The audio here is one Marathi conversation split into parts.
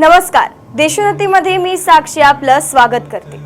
नमस्कार, देशोन्नतीमध्ये मी साक्षी आपलं स्वागत करते।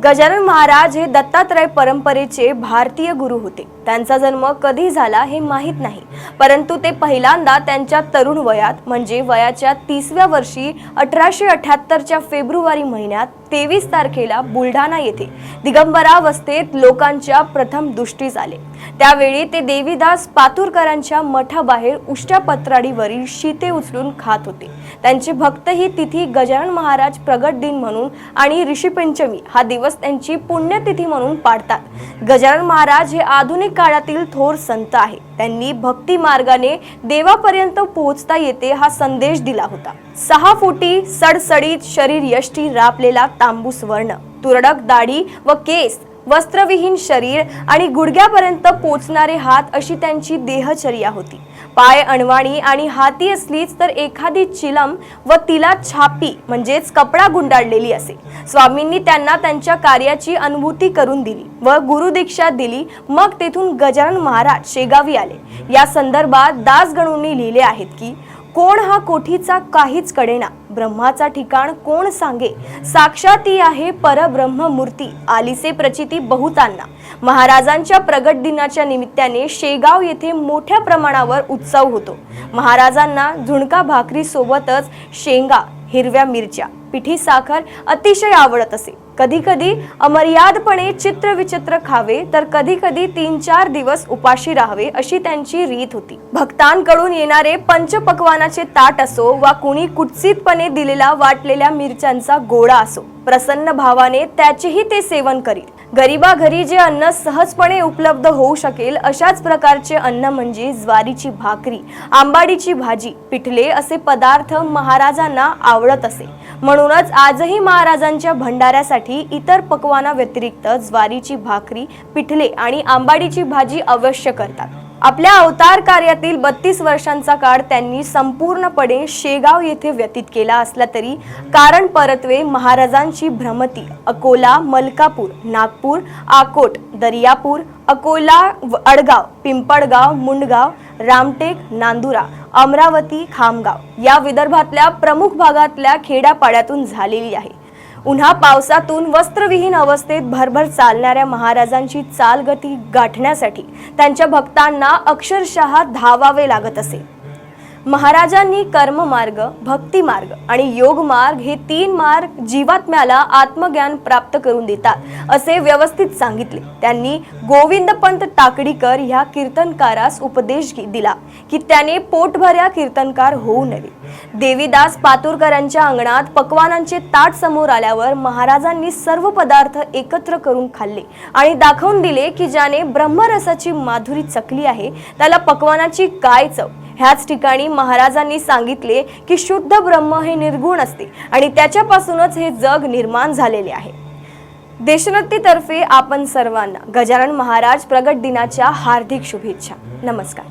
गजानन महाराज हे दत्तात्रय परंपरेचे भारतीय गुरु होते। त्यांचा जन्म कधी झाला हे माहित नाही, परंतु ते पहिल्यांदा त्यांच्या तरुण वयात म्हणजे वयाच्या 30व्या वर्षी 1878च्या फेब्रुवारी महिन्यात 23 तारखेला बुलढाणा येथे दिगंबरावस्थेत लोकांच्या प्रथम दृष्टीस आले। त्यावेळी ते देवीदास पातुरकरांच्या मठाबाहेर उष्ट्यापत्राडीवरील शीते उचलून खात होते। त्यांचे भक्त ही तिथी गजानन महाराज प्रगट दिन म्हणून आणि ऋषीपंचमी हा दिवस त्यांची पुण्यतिथी म्हणून पाळतात। गजानन महाराज हे आधुनिक काळातील थोर संत आहे। त्यांनी भक्ती मार्गाने देवापर्यंत पोहोचता येते हा संदेश दिला होता। 6 फुटी सडसडीत शरीर यष्टी रापलेला तांबूस वर्ण, तुरडक दाढी व केस, वस्त्रविहीन शरीर आणि गुडघ्यापर्यंत पोचणारे हात अशी त्यांची देहचर्या होती। पाय अणवाणी आणि हाती असलीच तर एखादी चिलम व तिला छापी म्हणजेच कपडा गुंडाळलेली असे। स्वामींनी त्यांना त्यांच्या कार्याची अनुभूती करून दिली व गुरुदीक्षा दिली। मग तेथून गजानन महाराज शेगावी आले। या संदर्भात दासगणूंनी लिहिले आहेत की कोण हा कोठीचा काहीच कडेना, ब्रह्माचा ठिकाण कोण सांगे, साक्षात ती आहे परब्रह्म मूर्ती, आलीसे प्रचिती बहुतांना। महाराजांच्या प्रगट दिनाच्या निमित्ताने शेगाव येथे मोठ्या प्रमाणावर उत्सव होतो। महाराजांना झुणका भाकरी सोबतच शेंगा, हिरव्या मिरच्या, पिठी साखर अतिशय आवडत असे। कधी कधी अमर्यादपणे चित्र विचित्र खावे तर कधी कधी 3-4 दिवस उपाशी राहावे अशी त्यांची रीत होती। भक्तांकडून येणारे पंचपक्वानाचे ताट असो वा कुणी कुत्सितपणे दिलेला वाटलेल्या मिरच्यांचा गोळा असो, प्रसन्न भावाने त्याचेही ते सेवन करीत। गरीबा घरी जे अन्न सहजपणे उपलब्ध होऊ शकेल अशाच प्रकारचे अन्न म्हणजे ज्वारीची भाकरी, आंबाडीची भाजी, पिठले असे पदार्थ महाराजांना आवडत असे। म्हणूनच आजही महाराजांच्या भंडाऱ्यासाठी इतर पक्वाना व्यतिरिक्त ज्वारीची भाकरी, पिठले आणि आंबाडीची भाजी अवश्य करतात। आपल्या अवतार कार्यातील 32 वर्षांचा काळ त्यांनी संपूर्णपणे शेगाव येथे व्यतीत केला असला तरी कारण परत्वे महाराजांची भ्रमती अकोला, मलकापूर, नागपूर, आकोट, दर्यापूर, अकोला, अडगाव, पिंपळगाव, मुंडगाव, रामटेक, नांदुरा, अमरावती, खामगाव या विदर्भातल्या प्रमुख भागातल्या खेड्यापाड्यातून झालेली आहे। उन्हा पावसातून वस्त्रविहीन अवस्थेत भरभर चालणाऱ्या महाराजांची चालगती गाठण्यासाठी त्यांच्या भक्तांना अक्षरशः धावावे लागत असे। महाराजांनी कर्म मार्ग, भक्ती मार्ग आणि योग मार्ग हे 3 मार्ग जीवात्म्याला आत्मज्ञान प्राप्त करून देतात असे व्यवस्थित सांगितले। त्यांनी गोविंदपंत टाकडीकर ह्या कीर्तनकारास उपदेश दिला की त्याने पोटभऱ्या कीर्तनकार होऊ नये। देवीदास पातुरकरांच्या अंगणात पक्वानांचे ताट समोर आल्यावर महाराजांनी सर्व पदार्थ एकत्र करून खाल्ले आणि दाखवून दिले की ज्याने ब्रह्मरसाची माधुरी चखली आहे त्याला पक्वानाची काय चव। ह्याच ठिकाणी महाराजांनी सांगितले की शुद्ध ब्रह्म हे निर्गुण असते आणि त्याच्यापासूनच हे जग निर्माण झालेले आहे। देशोन्नतीतर्फे आपण सर्वांना गजानन महाराज प्रगट दिनाच्या हार्दिक शुभेच्छा। नमस्कार।